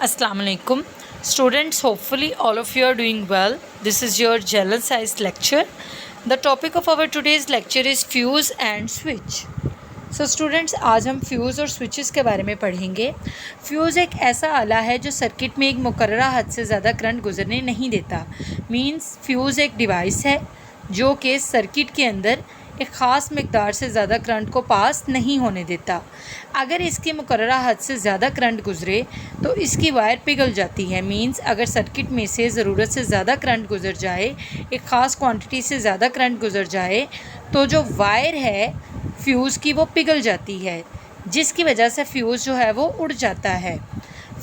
Assalamu alaikum. Students, hopefully all of you are doing well. This is your general science lecture. The topic of our today's lecture is fuse and switch. So students, आज हम fuse और switches के बारे में पढ़ेंगे. Fuse एक ऐसा आला है जो सर्किट में एक मुकर्ररा हद से ज़्यादा करंट गुजरने नहीं देता. मीन्स फ्यूज़ एक डिवाइस है जो कि सर्किट के अंदर एक ख़ास मकदार से ज़्यादा करंट को पास नहीं होने देता. अगर इसकी मुकर्ररा हद से ज़्यादा करंट गुज़रे तो इसकी वायर पिघल जाती है. मींस अगर सर्किट में से ज़रूरत से ज़्यादा करंट गुज़र जाए, एक ख़ास क्वांटिटी से ज़्यादा करंट गुज़र जाए, तो जो वायर है फ्यूज़ की वो पिघल जाती है, जिसकी वजह से फ्यूज़ जो है वो उड़ जाता है.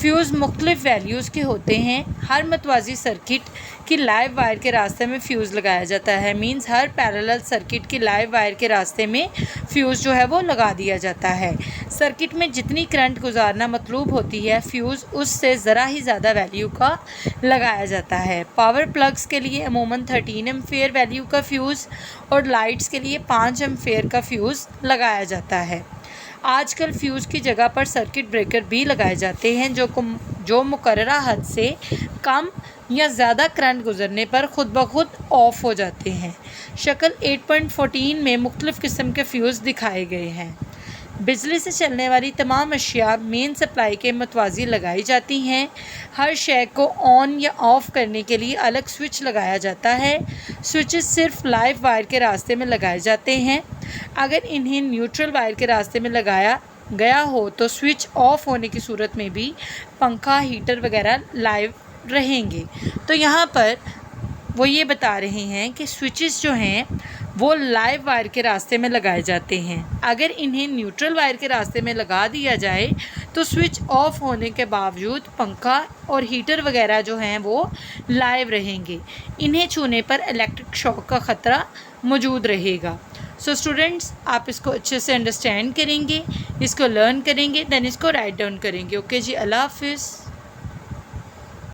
फ्यूज़ मुख्तलिफ़ वैल्यूज़ के होते हैं. हर मतवाज़ी सर्किट की लाइव वायर के रास्ते में फ़्यूज़ लगाया जाता है. मींस हर पैरेलल सर्किट की लाइव वायर के रास्ते में फ़्यूज़ जो है वो लगा दिया जाता है. सर्किट में जितनी करंट गुजारना मतलूब होती है, फ्यूज़ उससे ज़रा ही ज़्यादा वैल्यू का लगाया जाता है. पावर प्लग्स के लिए अमूमन 13 एम्पेयर वैल्यू का फ्यूज़ और लाइट्स के लिए 5 एम्पेयर का फ्यूज़ लगाया जाता है. आजकल फ्यूज़ की जगह पर सर्किट ब्रेकर भी लगाए जाते हैं जो मुकर्ररा हद से कम या ज़्यादा करंट गुजरने पर ख़ुद ब खुद ऑफ हो जाते हैं. शक्ल 8.14 में मुख्तलिफ़ किस्म के फ्यूज़ दिखाए गए हैं. बिजली से चलने वाली तमाम अशिया मेन सप्लाई के मतवाज़ी लगाई जाती हैं. हर शय को ऑन या ऑफ़ करने के लिए अलग स्विच लगाया जाता है. स्विचेस सिर्फ लाइव वायर के रास्ते में लगाए जाते हैं. अगर इन्हें न्यूट्रल वायर के रास्ते में लगाया गया हो तो स्विच ऑफ होने की सूरत में भी पंखा, हीटर वगैरह लाइव रहेंगे. तो यहाँ पर वो ये बता रहे हैं कि स्विचेस जो हैं वो लाइव वायर के रास्ते में लगाए जाते हैं. अगर इन्हें न्यूट्रल वायर के रास्ते में लगा दिया जाए तो स्विच ऑफ होने के बावजूद पंखा और हीटर वगैरह जो हैं वो लाइव रहेंगे. इन्हें छूने पर इलेक्ट्रिक शॉक का ख़तरा मौजूद रहेगा. सो स्टूडेंट्स, आप इसको अच्छे से अंडरस्टैंड करेंगे, इसको लर्न करेंगे, दैन इसको राइट डाउन करेंगे. ओके जी, अल्लाह हाफिज़.